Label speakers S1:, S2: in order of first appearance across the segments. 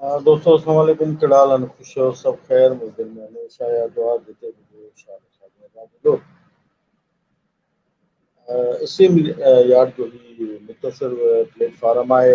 S1: دوستوں السلام علیکم، کیا حال ہے؟ خوش ہو سب خیر مجھ میں ہمیشہ یا دعا دیتے ہوئے اسی یار جو ہی مختصر پلیٹ فارم آئے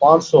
S1: 500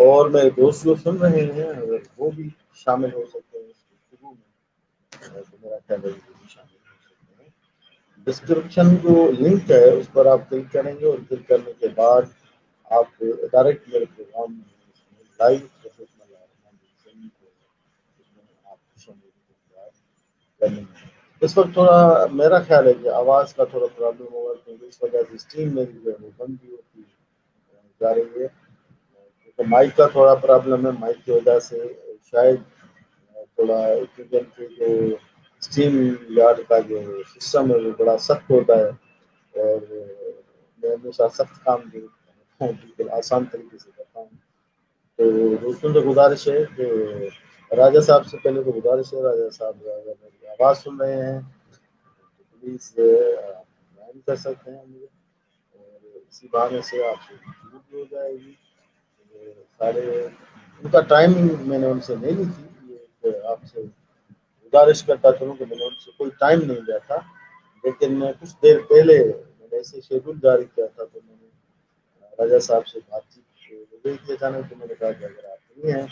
S1: اور میرے دوست جو سن رہے ہیں اگر وہ بھی شامل ہو سکتے ہیں اس گفتگو میں تو میرا خیال ہے وہ بھی شامل ہو سکتے ہیں۔ ڈسکرپشن جو لنک ہے اس پر آپ کلک کریں گے اور کلک کرنے کے بعد آپ ڈائریکٹ میرے پروگرام میں لائیو آپ کریں گے۔ اس وقت تھوڑا میرا خیال ہے کہ آواز کا تھوڑا پرابلم ہوگا کیونکہ اس وجہ سے اسٹریم میری جو ہے وہ بند بھی ہوتی جا رہی ہے، کیونکہ مائک کا تھوڑا پرابلم ہے، مائک کی وجہ سے شاید تھوڑا کیونکہ جو اسٹریم یارڈ کا جو سسٹم ہے وہ بڑا سخت ہوتا ہے، اور میں ہمیشہ سخت کام جو بالکل آسان طریقے سے کرتا ہوں۔ تو دوستوں سے گزارش ہے کہ راجہ صاحب سے پہلے تو گزارش ہے، راجہ صاحب اگر میری آواز سن رہے ہیں تو پلیز جوائن کر سکتے ہیں مجھے، اور اسی بہانے سے آپ سے گفتگو بھی ہو جائے گی۔ سارے ان کا ٹائمنگ میں نے ان سے نہیں لی تھی، یہ آپ سے گزارش کرتا چلوں کہ میں نے ان سے کوئی ٹائم نہیں لیا تھا، لیکن کچھ دیر پہلے میں نے ایسے شیڈول جاری کیا تھا تو میں نے راجہ صاحب سے بات چیت ہو گئی تھی اچانک، تو میں نے کہا کہ اگر آپ نہیں ہیں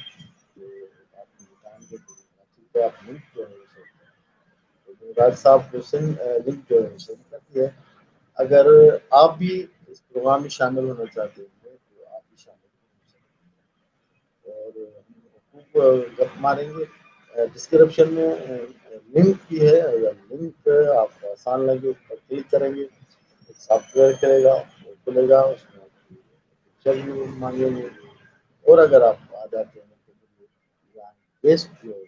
S1: تو آپ مجھے ٹائم دے تو بات چیت پہ آپ لنک جو ہے وہ سیٹ کریں۔ تو راج صاحب کو لنک جو ہے وہ سینڈ کر دیا ہے۔ اگر آپ بھی اس پروگرام میں شامل ہونا چاہتے ہیں تو آپ بھی شامل ہو سکتے ہیں، اور ہم خوب گپ ماریں گے۔ ڈسکرپشن میں لنک بھی ہے، اگر لنک آپ کو آسان لگے اس پر کلک کریں گے، سافٹ ویئر کرے گا وہ کھلے گا، اس میں پکچر بھی مانگیں گے، اور اگر آپ آ جاتے ہیں تو پیسٹ جو ہے وہ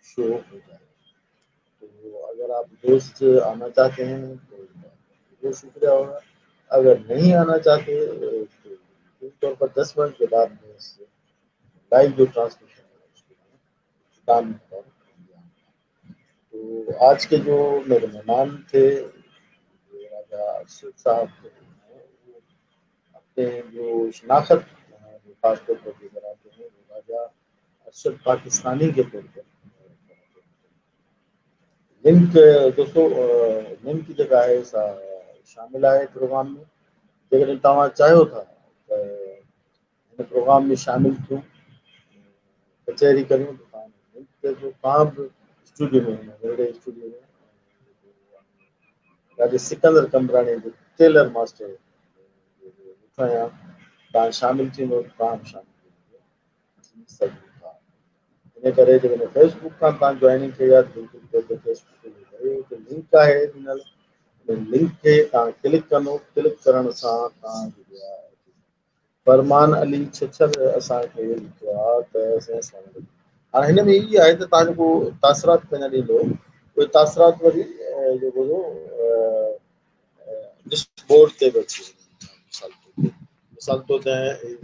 S1: شو ہو جائے گا۔ تو اگر آپ دوست آنا چاہتے ہیں تو بہت شکریہ ہوگا، اگر نہیں آنا چاہتے تو عام طور پر 10 منٹ کے بعد میں اس لائیو جو ٹرانسمیشن ہے اس کو کام پر لیا۔ تو آج کے جو میرے مہمان تھے جو راجہ ارشد صاحب تھے، وہ اپنے جو شناخت جو خاص طور پر جو بناتے ہیں وہ راجہ ارشد پاکستانی کے طور پر لنک دوستوں لنک کی جگہ ہے شامل آئے پروگرام میں، لیکن تمام چاہو تھا میں پروگرام میں شامل تھوں کچہری کروں تو کام اسٹوڈیو میں میرے اسٹوڈیو میں راجہ سکندر کمرانی جو ٹیلر ماسٹر تاں شامل تھی اور کام شامل تھی انہیں کرے جو میں فیس بک کا تاں جوائننگ کیا بالکل فیس بک لنک کا ہے لنک کے تاں کلک کنو، کلک کرن ساں تاں فرمان علی چھچر اساں کے السلام علیکم۔ ہاں ہن میں یہ ہے تو تاں کو تاثرات پہنا ڈیندو کوئی تاثرات وری جو بولو جس بورڈ تے بچی مثال تو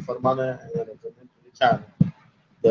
S1: فرمان لکھا تو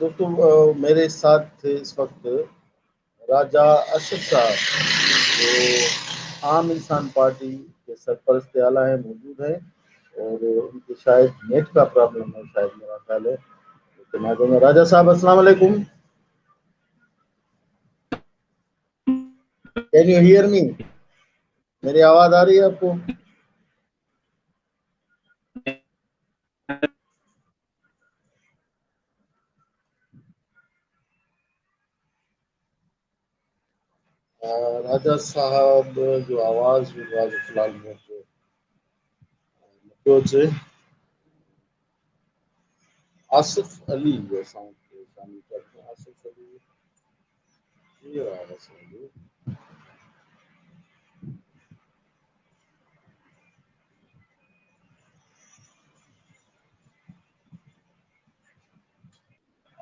S1: دوستوں میرے ساتھ تھے اس وقت راجہ اشرف صاحب جو عام انسان پارٹی کے سرپرست اعلیٰ ہیں، موجود ہیں، اور ان کی شاید نیٹ کا پرابلم ہے، شاید میرا خیال ہے. تو میں کہوں گا راجہ صاحب السلام علیکم. Can you hear me? میری آواز آ رہی ہے آپ کو؟ راجہ صاحب جو آواز فی الحال سے آصف علی شامل کرتے ہیں. آصف علی یہ رہا آصف علی.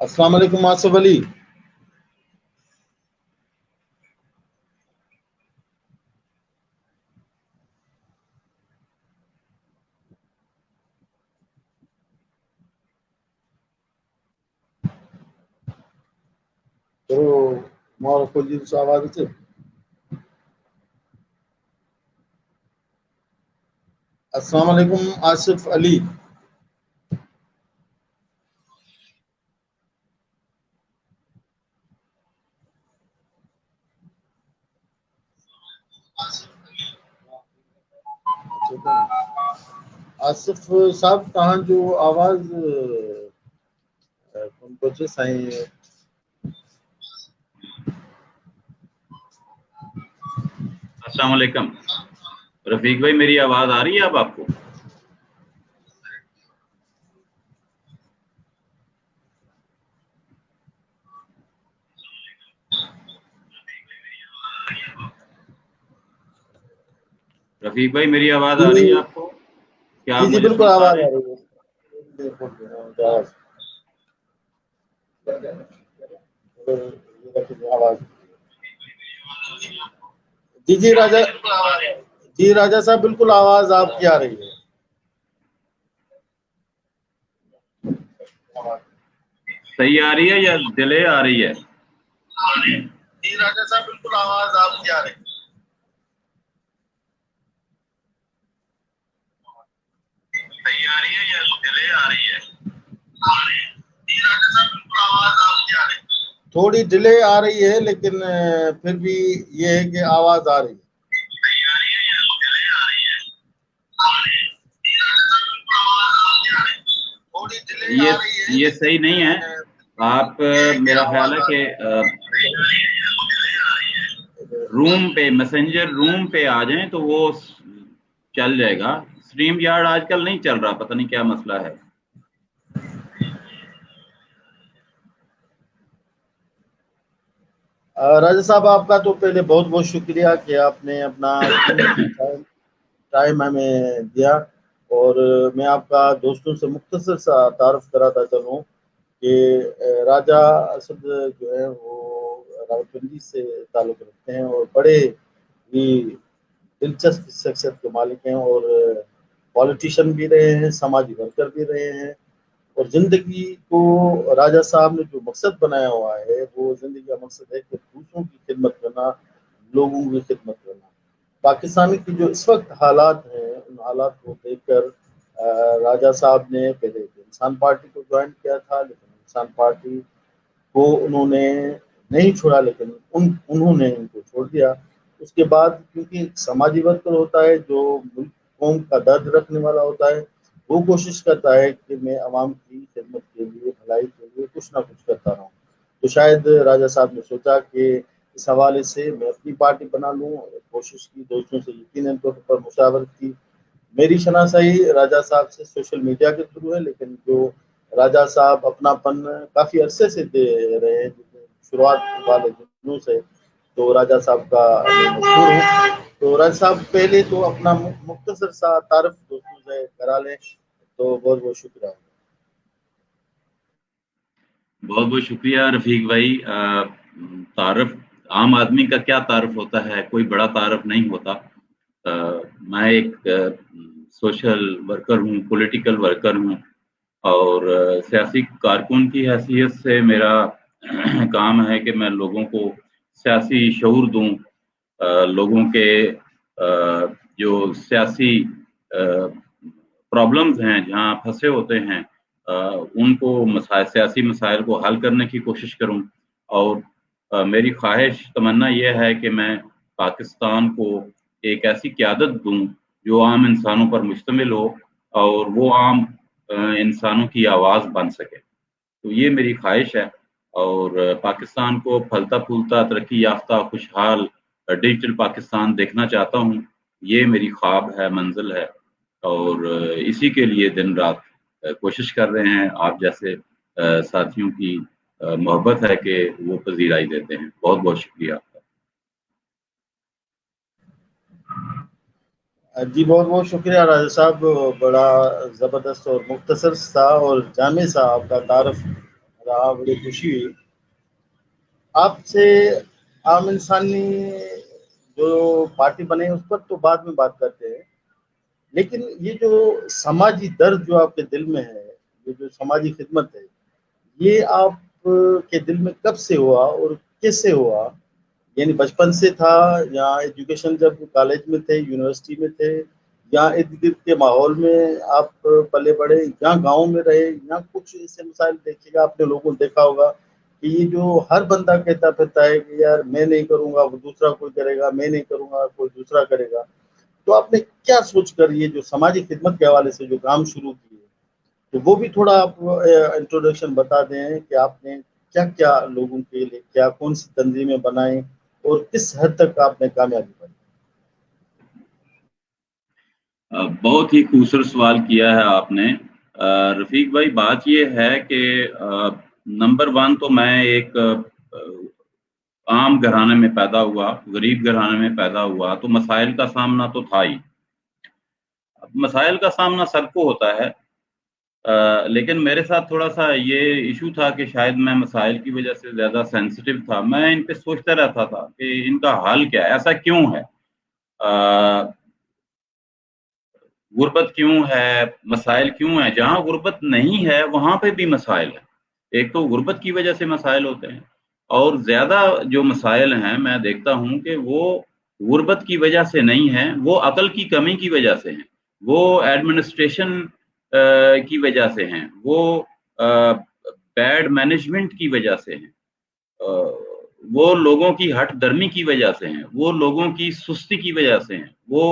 S1: السلام علیکم آصف علی. تو مور کوئی آواز ہے. السلام علیکم آصف علی. آصف صاحب تہاں جو آواز پہنچے سائیں.
S2: السلام علیکم رفیق بھائی، میری آواز آ رہی ہے اب آپ کو؟ رفیق بھائی میری آواز آ رہی ہے آپ کو؟ کیا آپ
S1: جی
S2: مجھے
S1: بالکل
S2: سن پا
S1: آواز
S2: رہے
S1: آ
S2: ہیں؟
S1: رہی ہے. جی راجہ، جی راجہ صاحب بالکل آواز آپ کی آ رہی ہے.
S2: صحیح آ رہی ہے یا ڈیلے آ رہی ہے؟
S1: جی راجہ صاحب بالکل آواز آپ کی آ رہی ہے.
S2: صحیح آ رہی ہے یا ڈیلے آ رہی ہے؟
S1: جی راجہ صاحب بالکل آواز آپ کی آ رہی ہے. تھوڑی ڈیلے آ رہی ہے لیکن پھر بھی یہ ہے کہ آواز آ رہی ہے.
S2: صحیح آ رہی ہے یا ڈیلے آ رہی ہے؟ یہ صحیح نہیں ہے. آپ میرا خیال ہے کہ روم پہ، میسنجر روم پہ آ جائیں تو وہ چل جائے گا. اسٹریم یارڈ آج کل نہیں چل رہا، پتہ نہیں کیا مسئلہ ہے.
S1: راجہ صاحب آپ کا تو پہلے بہت بہت شکریہ کہ آپ نے اپنا ٹائم ہمیں دیا، اور میں آپ کا دوستوں سے مختصر سا تعارف کراتا چلوں کہ راجہ اسد جو ہے وہ راولپنڈی سے تعلق رکھتے ہیں اور بڑے ہی دلچسپ شخصیت کے مالک ہیں، اور پالیٹیشین بھی رہے ہیں، سماجی ورکر بھی رہے ہیں، اور زندگی کو راجہ صاحب نے جو مقصد بنایا ہوا ہے وہ زندگی کا مقصد ہے کہ دوسروں کی خدمت کرنا، لوگوں کی خدمت کرنا. پاکستان کی جو اس وقت حالات ہیں ان حالات کو دیکھ کر راجہ صاحب نے پہلے انسان پارٹی کو جوائن کیا تھا، لیکن انسان پارٹی کو انہوں نے نہیں چھوڑا، لیکن انہوں نے ان کو چھوڑ دیا. اس کے بعد کیونکہ سماجی ورکر ہوتا ہے جو ملک قوم کا درد رکھنے والا ہوتا ہے، وہ کوشش کرتا ہے کہ میں عوام کی خدمت کے لیے، بھلائی کے لیے کچھ نہ کچھ کرتا رہوں. تو شاید راجہ صاحب نے سوچا کہ اس حوالے سے میں اپنی پارٹی بنا لوں، اور کوشش کی، دوستوں سے یقیناً طور پر مشاورت کی. میری شناسائی راجہ صاحب سے سوشل میڈیا کے تھرو ہے، لیکن جو راجہ صاحب اپنا پن کافی عرصے سے دے رہے ہیں، شروعات والے دنوں سے، تو راجہ صاحب کا مشہور ہوں. تو راجہ صاحب پہلے تو اپنا مختصر سا تعارف دوستوں سے کرا لیں. تو بہت بہت شکریہ.
S2: بہت بہت شکریہ رفیق بھائی. تعارف عام آدمی کا کیا تعارف ہوتا ہے، کوئی بڑا تعارف نہیں ہوتا. میں ایک سوشل ورکر ہوں، پولیٹیکل ورکر ہوں، اور سیاسی کارکن کی حیثیت سے میرا کام ہے کہ میں لوگوں کو سیاسی شعور دوں، لوگوں کے جو سیاسی پرابلمز ہیں جہاں پھنسے ہوتے ہیں ان کو سیاسی مسائل کو حل کرنے کی کوشش کروں، اور میری خواہش تمنا یہ ہے کہ میں پاکستان کو ایک ایسی قیادت دوں جو عام انسانوں پر مشتمل ہو اور وہ عام انسانوں کی آواز بن سکے. تو یہ میری خواہش ہے، اور پاکستان کو پھلتا پھولتا ترقی یافتہ خوشحال ڈیجیٹل پاکستان دیکھنا چاہتا ہوں. یہ میری خواب ہے، منزل ہے، اور اسی کے لیے دن رات کوشش کر رہے ہیں. آپ جیسے ساتھیوں کی محبت ہے کہ وہ پذیرائی دیتے ہیں. بہت بہت شکریہ آپ کا.
S1: جی بہت بہت شکریہ راجہ صاحب، بڑا زبردست اور مختصر سا اور جامع سا آپ کا تعارف رہا، بڑی خوشی ہوئی. آپ سے عام انسانی جو پارٹی بنے اس پر تو بعد میں بات کرتے ہیں، لیکن یہ جو سماجی درد جو آپ کے دل میں ہے، یہ جو سماجی خدمت ہے، یہ آپ کے دل میں کب سے ہوا اور کس سے ہوا؟ یعنی بچپن سے تھا، یا ایجوکیشن جب کالج میں تھے، یونیورسٹی میں تھے، یا ارد گرد کے ماحول میں آپ پلے بڑے، یا گاؤں میں رہے، یا کچھ ایسے مسائل دیکھے گا آپ نے، لوگوں نے دیکھا ہوگا کہ یہ جو ہر بندہ کہتا پھرتا ہے کہ یار میں نہیں کروں گا وہ دوسرا کوئی کرے گا، میں نہیں کروں گا کوئی دوسرا کرے گا. تو آپ نے کیا سوچ کر یہ جو سماجی خدمت کے حوالے سے جو کام شروع کیے، تو وہ بھی تھوڑا آپ انٹروڈکشن بتا دیں کہ آپ نے کیا کیا لوگوں کے لیے کیا، کون سی تنظیمیں بنائیں اور کس حد تک آپ نے کامیابی پائی؟
S2: بہت ہی خوبصورت سوال کیا ہے آپ نے رفیق بھائی. بات یہ ہے کہ نمبر 1 تو میں ایک عام گھرانے میں پیدا ہوا، غریب گھرانے میں پیدا ہوا، تو مسائل کا سامنا تو تھا ہی. مسائل کا سامنا سب کو ہوتا ہے، لیکن میرے ساتھ تھوڑا سا یہ ایشو تھا کہ شاید میں مسائل کی وجہ سے زیادہ سینسٹیو تھا. میں ان پہ سوچتا رہتا تھا کہ ان کا حل کیا ہے، ایسا کیوں ہے، غربت کیوں ہے، مسائل کیوں ہیں. جہاں غربت نہیں ہے وہاں پہ بھی مسائل ہیں. ایک تو غربت کی وجہ سے مسائل ہوتے ہیں، اور زیادہ جو مسائل ہیں میں دیکھتا ہوں کہ وہ غربت کی وجہ سے نہیں ہیں، وہ عقل کی کمی کی وجہ سے ہیں، وہ ایڈمنسٹریشن کی وجہ سے ہیں، وہ بیڈ مینجمنٹ کی وجہ سے ہیں، وہ لوگوں کی ہٹ درمی کی وجہ سے ہیں، وہ لوگوں کی سستی کی وجہ سے ہیں، وہ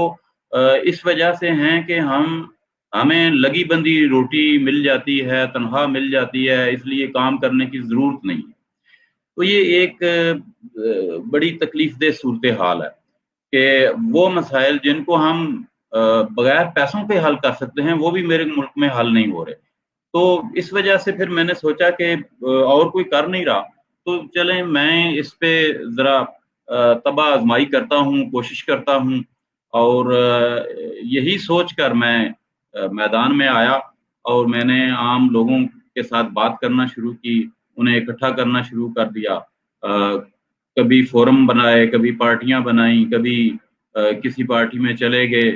S2: اس وجہ سے ہیں کہ ہمیں لگی بندی روٹی مل جاتی ہے، تنخواہ مل جاتی ہے، اس لیے کام کرنے کی ضرورت نہیں. تو یہ ایک بڑی تکلیف دہ صورتحال ہے کہ وہ مسائل جن کو ہم بغیر پیسوں پہ حل کر سکتے ہیں وہ بھی میرے ملک میں حل نہیں ہو رہے. تو اس وجہ سے پھر میں نے سوچا کہ اور کوئی کر نہیں رہا تو چلیں میں اس پہ ذرا تباہ آزمائی کرتا ہوں، کوشش کرتا ہوں. اور یہی سوچ کر میں میدان میں آیا، اور میں نے عام لوگوں کے ساتھ بات کرنا شروع کی، انہیں اکٹھا کرنا شروع کر دیا. کبھی فورم بنائے، کبھی پارٹیاں بنائیں، کبھی کسی پارٹی میں چلے گئے.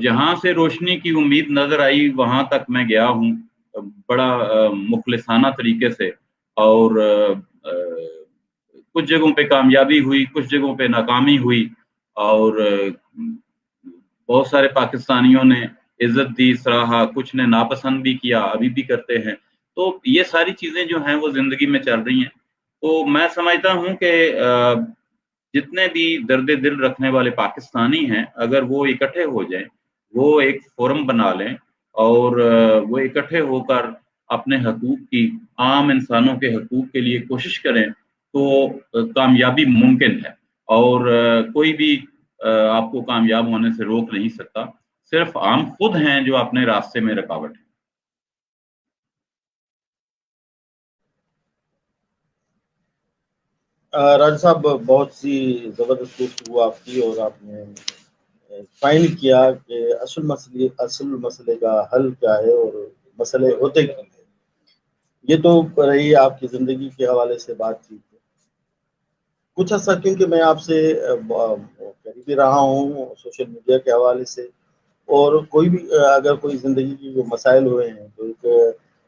S2: جہاں سے روشنی کی امید نظر آئی وہاں تک میں گیا ہوں، بڑا مخلصانہ طریقے سے. اور کچھ جگہوں پہ کامیابی ہوئی، کچھ جگہوں پہ ناکامی ہوئی، اور بہت سارے پاکستانیوں نے عزت دی، سراہا، کچھ نے ناپسند بھی کیا، ابھی بھی کرتے ہیں. تو یہ ساری چیزیں جو ہیں وہ زندگی میں چل رہی ہیں. تو میں سمجھتا ہوں کہ جتنے بھی درد دل رکھنے والے پاکستانی ہیں اگر وہ اکٹھے ہو جائیں، وہ ایک فورم بنا لیں اور وہ اکٹھے ہو کر اپنے حقوق کی، عام انسانوں کے حقوق کے لیے کوشش کریں تو کامیابی ممکن ہے. اور کوئی بھی آپ کو کامیاب ہونے سے روک نہیں سکتا، صرف عام خود ہیں جو اپنے راستے میں رکاوٹ ہیں.
S1: راجہ صاحب بہت سی زبردست گفتگو آپ کی، اور آپ نے فائنل کیا کہ اصل مسئلے کا حل کیا ہے اور مسئلے ہوتے کیا ہیں. یہ تو رہی آپ کی زندگی کے حوالے سے بات چیت. کچھ عرصہ کیونکہ میں آپ سے قریبی رہا ہوں سوشل میڈیا کے حوالے سے، اور کوئی بھی اگر کوئی زندگی کی جو مسائل ہوئے ہیں تو ایک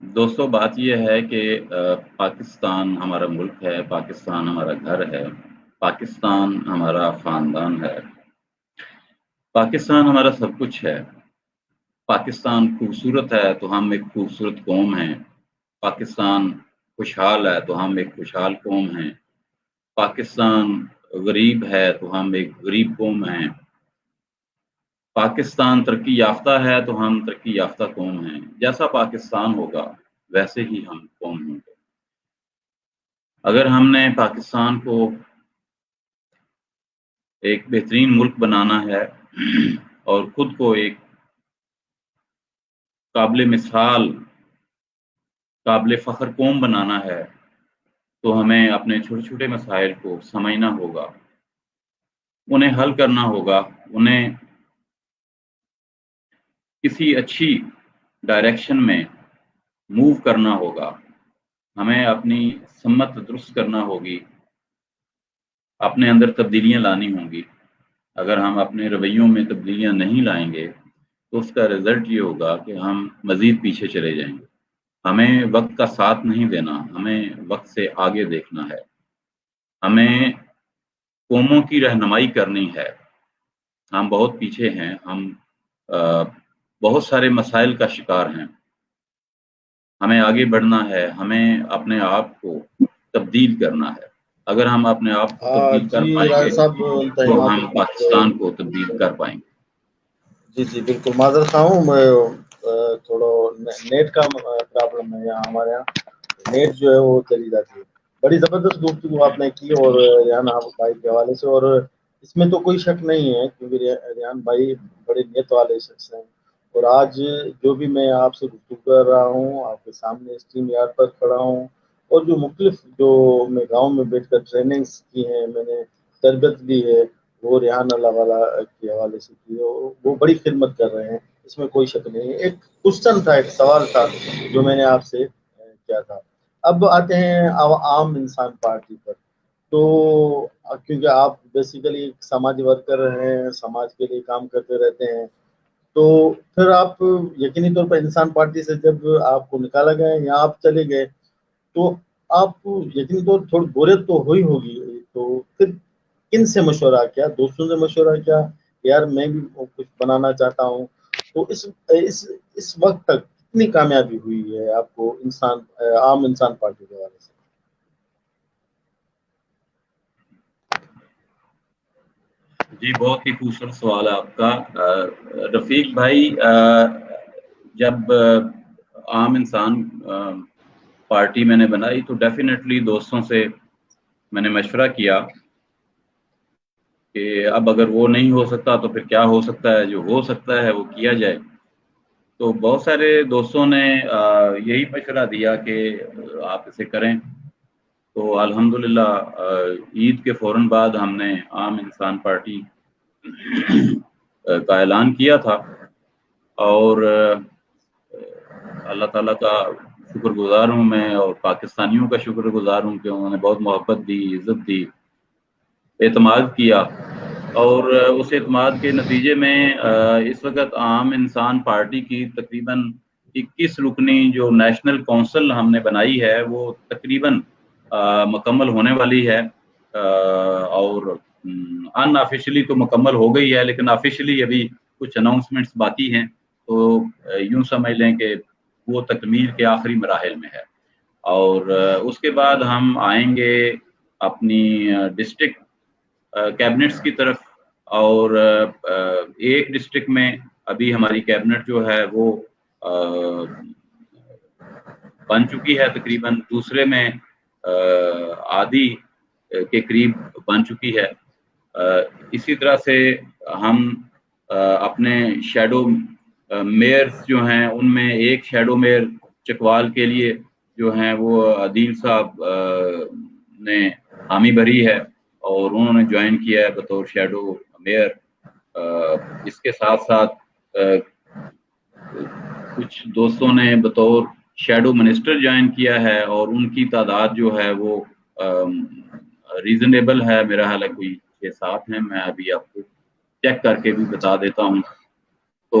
S2: دوستو بات یہ ہے کہ پاکستان ہمارا ملک ہے، پاکستان ہمارا گھر ہے، پاکستان ہمارا خاندان ہے، پاکستان ہمارا سب کچھ ہے۔ پاکستان خوبصورت ہے تو ہم ایک خوبصورت قوم ہیں، پاکستان خوشحال ہے تو ہم ایک خوشحال قوم ہیں، پاکستان غریب ہے تو ہم ایک غریب قوم ہیں، پاکستان ترقی یافتہ ہے تو ہم ترقی یافتہ قوم ہیں۔ جیسا پاکستان ہوگا ویسے ہی ہم قوم ہوں گے۔ اگر ہم نے پاکستان کو ایک بہترین ملک بنانا ہے اور خود کو ایک قابل مثال، قابل فخر قوم بنانا ہے تو ہمیں اپنے چھوٹے چھوٹے مسائل کو سمجھنا ہوگا، انہیں حل کرنا ہوگا، انہیں کسی اچھی ڈائریکشن میں موو کرنا ہوگا، ہمیں اپنی سمت درست کرنا ہوگی، اپنے اندر تبدیلیاں لانی ہوں گی۔ اگر ہم اپنے رویوں میں تبدیلیاں نہیں لائیں گے تو اس کا رزلٹ یہ ہوگا کہ ہم مزید پیچھے چلے جائیں گے۔ ہمیں وقت کا ساتھ نہیں دینا، ہمیں وقت سے آگے دیکھنا ہے، ہمیں قوموں کی رہنمائی کرنی ہے۔ ہم بہت پیچھے ہیں، ہم بہت سارے مسائل کا شکار ہیں، ہمیں آگے بڑھنا ہے، ہمیں اپنے آپ کو تبدیل کرنا ہے۔ اگر ہم اپنے آپ کو تبدیل کر
S1: جی
S2: پائیں
S1: راج
S2: گے
S1: صاحب
S2: تو
S1: انتہا
S2: ہم پاکستان کو تبدیل کر پائیں گے۔
S1: جی بالکل معذرت خواہ ہوں میں، تھوڑا نیٹ کا پرابلم ہے یہاں ہمارے یہاں، نیٹ جو ہے وہ چلی جاتی ہے۔ بڑی زبردست گفتگو آپ نے کی اور ریحان بھائی کے حوالے سے، اور اس میں تو کوئی شک نہیں ہے کیونکہ ریحان بھائی بڑے نیت والے شخص ہیں، اور آج جو بھی میں آپ سے گفتگو کر رہا ہوں، آپ کے سامنے اسٹریم یارڈ پر کھڑا ہوں، اور جو مختلف جو میں گاؤں میں بیٹھ کر ٹریننگز کی ہیں، میں نے تربیت لی ہے، وہ ریحان اللہ والا کے حوالے سے کی ہے، وہ بڑی خدمت کر رہے ہیں، اس میں کوئی شک نہیں ہے۔ ایک کوشچن تھا، ایک سوال تھا جو میں نے آپ سے کیا تھا۔ اب آتے ہیں عام انسان پارٹی پر، تو کیونکہ آپ بیسیکلی ایک سماجی ورکر ہیں، سماج کے لیے کام کرتے رہتے ہیں، تو پھر آپ یقینی طور پر انسان پارٹی سے جب آپ کو نکالا گیا یا آپ چلے گئے تو آپ کو یقینی طور تھوڑی بوریت تو ہوئی ہوگی، تو پھر کن سے مشورہ کیا؟ دوستوں سے مشورہ کیا؟ یار میں بھی کچھ بنانا چاہتا ہوں، تو اس وقت تک کتنی کامیابی ہوئی ہے آپ کو عام انسان پارٹی کے حوالے سے؟
S2: جی بہت ہی خوبصورت سوال ہے آپ کا رفیق بھائی۔ جب عام انسان پارٹی میں نے بنائی تو ڈیفینیٹلی دوستوں سے میں نے مشورہ کیا کہ اب اگر وہ نہیں ہو سکتا تو پھر کیا ہو سکتا ہے، جو ہو سکتا ہے وہ کیا جائے۔ تو بہت سارے دوستوں نے یہی مشورہ دیا کہ آپ اسے کریں، تو الحمدللہ عید کے فوراً بعد ہم نے عام انسان پارٹی کا اعلان کیا تھا، اور اللہ تعالیٰ کا شکر گزار ہوں میں، اور پاکستانیوں کا شکر گزار ہوں کہ انہوں نے بہت محبت دی، عزت دی، اعتماد کیا، اور اس اعتماد کے نتیجے میں اس وقت عام انسان پارٹی کی تقریباً 21 رکنی جو نیشنل کونسل ہم نے بنائی ہے وہ تقریباً مکمل ہونے والی ہے، اور ان آفیشلی تو مکمل ہو گئی ہے، لیکن آفیشلی ابھی کچھ اناؤنسمنٹس باقی ہیں، تو یوں سمجھ لیں کہ وہ تکمیل کے آخری مراحل میں ہے۔ اور اس کے بعد ہم آئیں گے اپنی ڈسٹرکٹ کیبنٹس کی طرف، اور ایک ڈسٹرکٹ میں ابھی ہماری کیبنٹ جو ہے وہ بن چکی ہے تقریباً، دوسرے میں آدھی کے قریب بن چکی ہے۔ اسی طرح سے ہم اپنے شیڈو میئرز جو ہیں ان میں ایک شیڈو میئر چکوال کے لیے جو ہیں وہ عدیل صاحب نے حامی بھری ہے، اور انہوں نے جوائن کیا ہے بطور شیڈو میئر۔ اس کے ساتھ ساتھ کچھ دوستوں نے بطور شیڈو منسٹر جوائن کیا ہے، اور ان کی تعداد جو ہے وہ ریزنیبل ہے، میرا خیال ہے کوئی 6-7 ہیں، میں ابھی آپ کو چیک کر کے بھی بتا دیتا ہوں۔ تو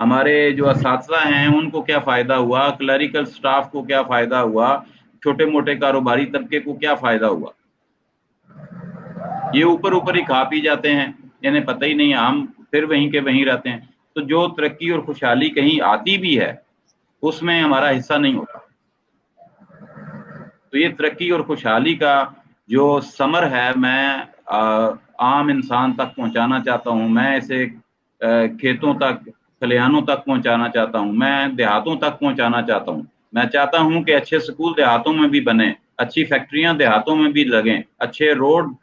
S2: ہمارے جو اساتذہ ہیں ان کو کیا فائدہ ہوا، کلریکل سٹاف کو کیا فائدہ ہوا، چھوٹے موٹے کاروباری طبقے کو کیا فائدہ ہوا؟ یہ اوپر اوپر ہی کھا پی جاتے ہیں، انہیں پتہ ہی نہیں، ہم پھر وہیں کے وہیں رہتے ہیں. تو جو ترقی اور خوشحالی کہیں آتی بھی ہے اس میں ہمارا حصہ نہیں ہوتا. تو یہ ترقی اور خوشحالی کا جو ثمر ہے میں عام انسان تک پہنچانا چاہتا ہوں. میں اسے کھیتوں تک، کھلیانوں تک پہنچانا چاہتا ہوں، میں دیہاتوں تک پہنچانا چاہتا ہوں. میں چاہتا ہوں کہ اچھے سکول دیہاتوں میں بھی بنیں، اچھی فیکٹریاں دیہاتوں میں بھی لگیں، اچھے روڈ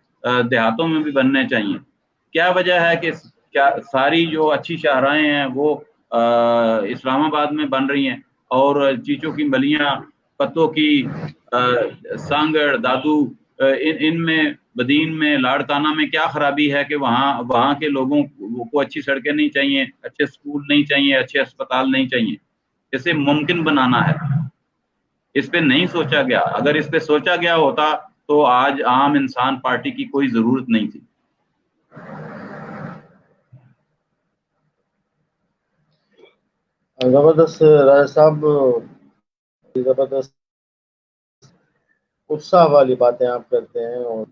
S2: دیہاتوں میں بھی بننے چاہیے. کیا وجہ ہے کہ ساری جو اچھی شاہراہیں ہیں وہ اسلام آباد میں بن رہی ہیں، اور چیچوں کی ملیاں، پتوں کی سانگڑ، دادو، ان میں بدین میں، لاڑکانہ میں کیا خرابی ہے کہ وہاں کے لوگوں کو اچھی سڑکیں نہیں چاہیے، اچھے سکول نہیں چاہیے، اچھے اسپتال نہیں چاہیے؟ اسے ممکن بنانا ہے. اس پہ نہیں سوچا گیا. اگر اس پہ سوچا گیا ہوتا تو آج عام انسان پارٹی کی کوئی ضرورت نہیں تھی.
S1: زبردست راجہ صاحب، زبردست اتساہ والی باتیں آپ کرتے ہیں، اور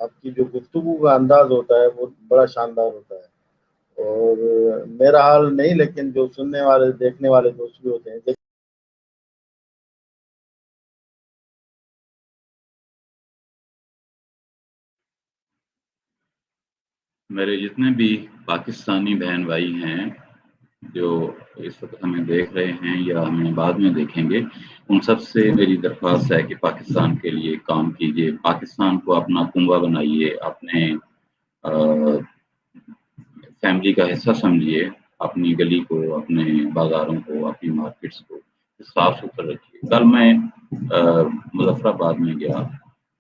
S1: آپ کی جو گفتگو کا انداز ہوتا ہے وہ بڑا شاندار ہوتا ہے. اور میرا حال نہیں، لیکن جو سننے والے دیکھنے والے دوست بھی ہوتے ہیں.
S2: میرے جتنے بھی پاکستانی بہن بھائی ہیں جو اس وقت ہمیں دیکھ رہے ہیں یا ہمیں بعد میں دیکھیں گے، ان سب سے میری درخواست ہے کہ پاکستان کے لیے کام کیجیے، پاکستان کو اپنا کنبہ بنائیے، اپنے فیملی کا حصہ سمجھیے، اپنی گلی کو، اپنے بازاروں کو، اپنی مارکیٹس کو صاف ستھرا رکھیے. کل میں مظفر آباد میں گیا،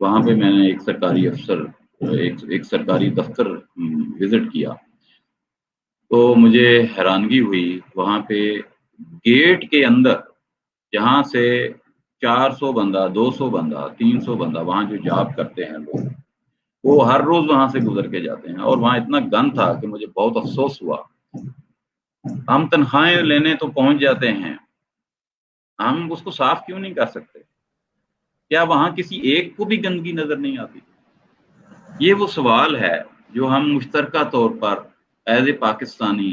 S2: وہاں پہ میں نے ایک سرکاری افسر، ایک سرکاری دفتر وزٹ کیا، تو مجھے حیرانگی ہوئی. وہاں پہ گیٹ کے اندر جہاں سے 400 بندہ، 200 بندہ، 300 بندہ وہاں جو جاب کرتے ہیں لوگ، وہ ہر روز وہاں سے گزر کے جاتے ہیں، اور وہاں اتنا گند تھا کہ مجھے بہت افسوس ہوا. ہم تنخواہیں لینے تو پہنچ جاتے ہیں، ہم اس کو صاف کیوں نہیں کر سکتے؟ کیا وہاں کسی ایک کو بھی گندگی نظر نہیں آتی؟ یہ وہ سوال ہے جو ہم مشترکہ طور پر ایز اے پاکستانی،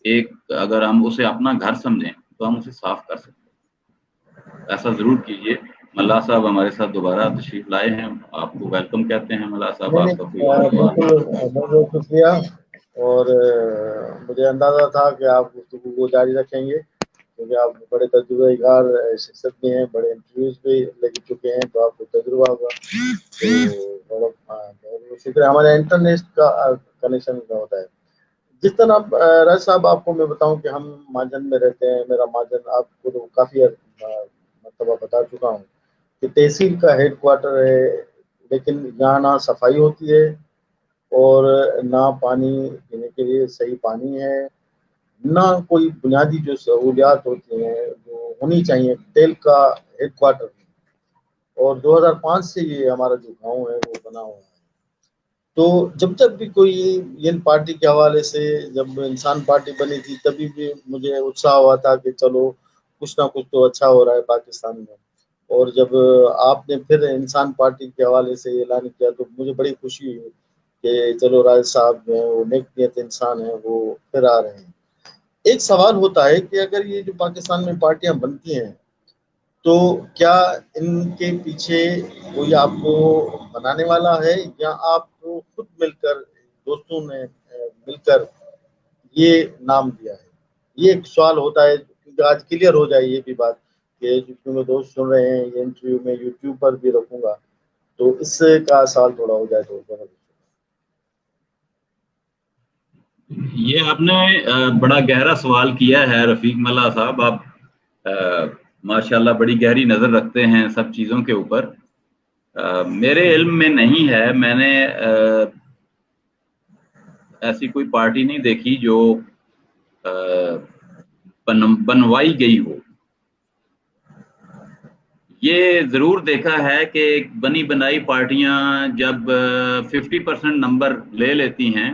S2: ایک اگر ہم اسے اپنا گھر سمجھیں تو ہم اسے صاف کر سکتے ہیں. ایسا ضرور کیجیے. ملا صاحب ہمارے ساتھ دوبارہ تشریف لائے ہیں، آپ کو ویلکم کہتے ہیں. ملا صاحب، آپ کا کوئی اور سوال؟
S1: بالکل بہت بہت شکریہ. اور مجھے اندازہ تھا کہ آپ گفتگو کو جاری رکھیں گے، کیونکہ آپ بڑے تجربہ کار شخصیت بھی ہیں، بڑے انٹرویوز بھی لگ چکے ہیں، تو آپ کو تجربہ ہوگا. تو بہت شکریہ. ہمارے انٹرنیٹ کا کنیکشن کا ہوتا ہے. جس طرح راج صاحب آپ کو میں بتاؤں کہ ہم ماجن میں رہتے ہیں. میرا ماجن آپ کو تو کافی مرتبہ بتا چکا ہوں کہ تحصیل کا ہیڈ کوارٹر ہے، لیکن یہاں نہ صفائی ہوتی ہے، اور نہ پانی پینے کے لیے صحیح پانی ہے، نہ کوئی بنیادی جو سہولیات ہوتی ہیں جو ہونی چاہیے. تیل کا ہیڈ کوارٹر، اور 2005 سے یہ ہمارا جو گاؤں ہے وہ بنا ہوا ہے. تو جب بھی کوئی ان پارٹی کے حوالے سے، جب انسان پارٹی بنی تھی تبھی بھی مجھے اتساہ ہوا تھا کہ چلو کچھ نہ کچھ تو اچھا ہو رہا ہے پاکستان میں. اور جب آپ نے پھر انسان پارٹی کے حوالے سے اعلان کیا تو مجھے بڑی خوشی ہوئی کہ چلو راج صاحب جو ہیں وہ نیک نیت انسان ہیں، وہ پھر آ رہے ہیں. ایک سوال ہوتا ہے کہ اگر یہ جو پاکستان میں پارٹیاں بنتی ہیں تو کیا ان کے پیچھے کوئی آپ کو بنانے والا ہے، یا آپ کو خود مل کر، دوستوں نے مل کر یہ نام دیا ہے؟ یہ ایک سوال ہوتا ہے، کیونکہ آج کلیئر ہو جائے یہ بھی بات کہ جتنے میں دوست سن رہے ہیں یہ انٹرویو میں یوٹیوب پر بھی رکھوں گا، تو اس کا سوال تھوڑا ہو جائے تو
S2: یہ آپ نے بڑا گہرا سوال کیا ہے رفیق ملا صاحب. آپ ماشاءاللہ بڑی گہری نظر رکھتے ہیں سب چیزوں کے اوپر. میرے علم میں نہیں ہے، میں نے ایسی کوئی پارٹی نہیں دیکھی جو بنوائی گئی ہو. یہ ضرور دیکھا ہے کہ بنی بنائی پارٹیاں جب 50% نمبر لے لیتی ہیں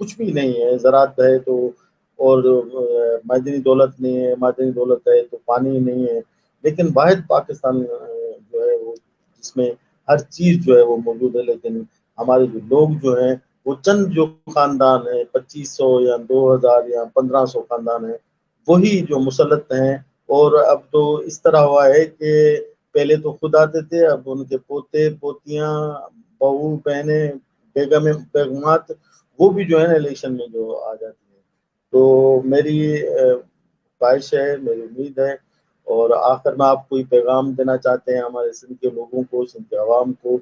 S1: کچھ بھی نہیں ہے. زراعت ہے تو اور معدنی دولت نہیں ہے, معدنی دولت ہے تو پانی نہیں ہے, لیکن واحد پاکستان جو ہے وہ جس میں ہر چیز جو ہے وہ موجود ہے. لیکن ہمارے جو لوگ جو ہیں وہ چند جو خاندان ہیں 2500 یا 2000 یا 1500 خاندان ہیں وہی جو مسلط ہیں. اور اب تو اس طرح ہوا ہے کہ پہلے تو خود آتے تھے, اب ان کے پوتے پوتیاں بہو بہنیں بیگمات وہ بھی جو ہے نا الیکشن میں جو آ جاتی ہیں. تو میری خواہش ہے, میری امید ہے, اور آخر میں آپ کوئی پیغام دینا چاہتے ہیں ہمارے سندھ کے لوگوں کو, سندھ کے عوام کو,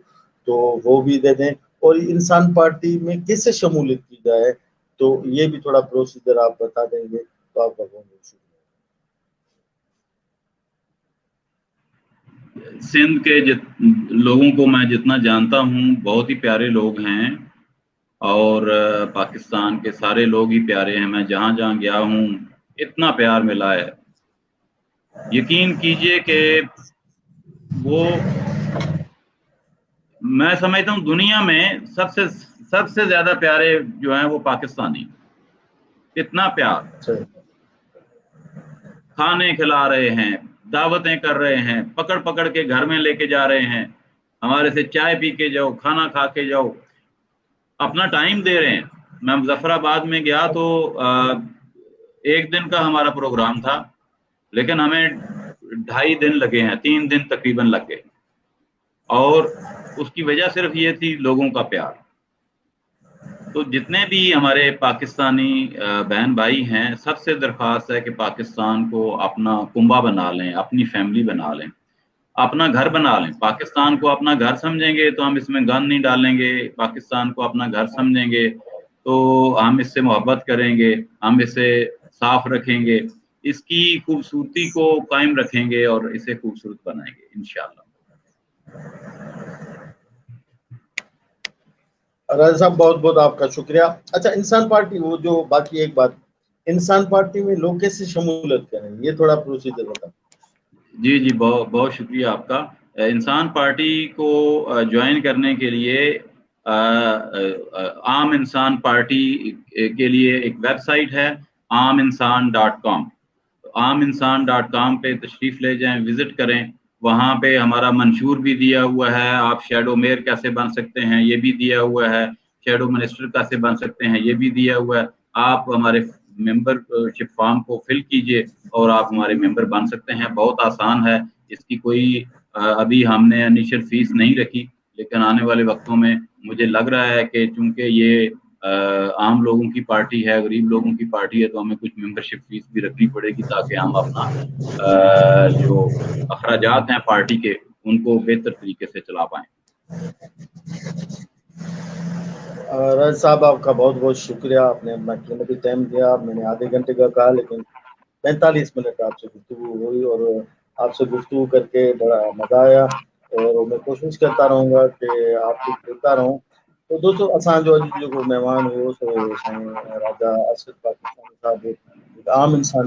S1: تو وہ بھی دے دیں. اور انسان پارٹی میں کیسے شمولیت کی جائے تو یہ بھی تھوڑا پروسیجر آپ بتا دیں گے تو آپ کا بہت بہت شکریہ.
S2: سندھ کے لوگوں کو میں جتنا جانتا ہوں بہت ہی پیارے لوگ ہیں, اور پاکستان کے سارے لوگ ہی پیارے ہیں. میں جہاں جہاں گیا ہوں اتنا پیار ملا ہے, یقین کیجئے کہ وہ میں سمجھتا ہوں دنیا میں سب سے زیادہ پیارے جو ہیں وہ پاکستانی. اتنا پیار, کھانے کھلا رہے ہیں, دعوتیں کر رہے ہیں, پکڑ پکڑ کے گھر میں لے کے جا رہے ہیں, ہمارے سے چائے پی کے جاؤ, کھانا کھا کے جاؤ, اپنا ٹائم دے رہے ہیں. میں مظفر آباد میں گیا تو 1 دن کا ہمارا پروگرام تھا, لیکن ہمیں 2.5 دن لگے ہیں, 3 دن تقریباً لگ گئے, اور اس کی وجہ صرف یہ تھی لوگوں کا پیار. تو جتنے بھی ہمارے پاکستانی بہن بھائی ہیں سب سے درخواست ہے کہ پاکستان کو اپنا کنبہ بنا لیں, اپنی فیملی بنا لیں, اپنا گھر بنا لیں. پاکستان کو اپنا گھر سمجھیں گے تو ہم اس میں گن نہیں ڈالیں گے, پاکستان کو اپنا گھر سمجھیں گے تو ہم اس سے محبت کریں گے, ہم اسے صاف رکھیں گے, اس کی خوبصورتی کو قائم رکھیں گے اور اسے خوبصورت بنائیں گے انشاءاللہ.
S1: راجا صاحب بہت بہت آپ کا شکریہ. اچھا, انسان پارٹی وہ جو باقی ایک بات, انسان پارٹی میں لوگ کیسے شمولیت کریں یہ تھوڑا پروسیجر بتا.
S2: جی بہت بہت شکریہ آپ کا. انسان پارٹی کو جوائن کرنے کے لیے عام انسان پارٹی کے لیے ایک ویب سائٹ ہے عامانسان.com. عامانسان.com پہ تشریف لے جائیں, وزٹ کریں. وہاں پہ ہمارا منشور بھی دیا ہوا ہے, آپ شیڈو میئر کیسے بن سکتے ہیں یہ بھی دیا ہوا ہے, شیڈو منسٹر کیسے بن سکتے ہیں یہ بھی دیا ہوا ہے. آپ ہمارے ممبر شپ فارم کو فل کیجئے اور آپ ہمارے ممبر بن سکتے ہیں. بہت آسان ہے, اس کی کوئی ابھی ہم نے انیشل فیس نہیں رکھی, لیکن آنے والے وقتوں میں مجھے لگ رہا ہے کہ چونکہ یہ عام لوگوں کی پارٹی ہے, غریب لوگوں کی پارٹی ہے, تو ہمیں کچھ ممبرشپ فیس بھی رکھنی پڑے گی تاکہ ہم اپنا جو اخراجات ہیں پارٹی کے ان کو بہتر طریقے سے چلا پائیں.
S1: راج صاحب آپ کا بہت بہت شکریہ, آپ نے اپنا قیمتی ٹائم دیا. میں نے آدھے گھنٹے کا کہا لیکن 45 منٹ آپ سے گفتگو ہوئی, اور آپ سے گفتگو کر کے بڑا مزہ آیا, اور میں کوشش کرتا رہوں گا کہ آپ کو دیتا رہوں. تو دوستو اسان جو مہمان ہو سو راجا ارشد پاکستانی صاحب عام انسان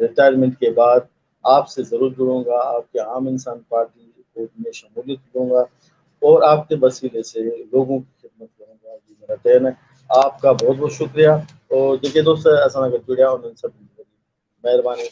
S1: ریٹائرمنٹ کے بعد آپ سے ضرور جڑوں گا، آپ کے عام انسان پارٹی کو میں شمولیت دوں گا اور آپ کے وسیلے سے لوگوں کی خدمت کروں گا، یہ میرا دین ہے۔ آپ کا بہت بہت شکریہ، اور دیکھیے دوست ایسا اگر جڑیا اور سب مہربانی۔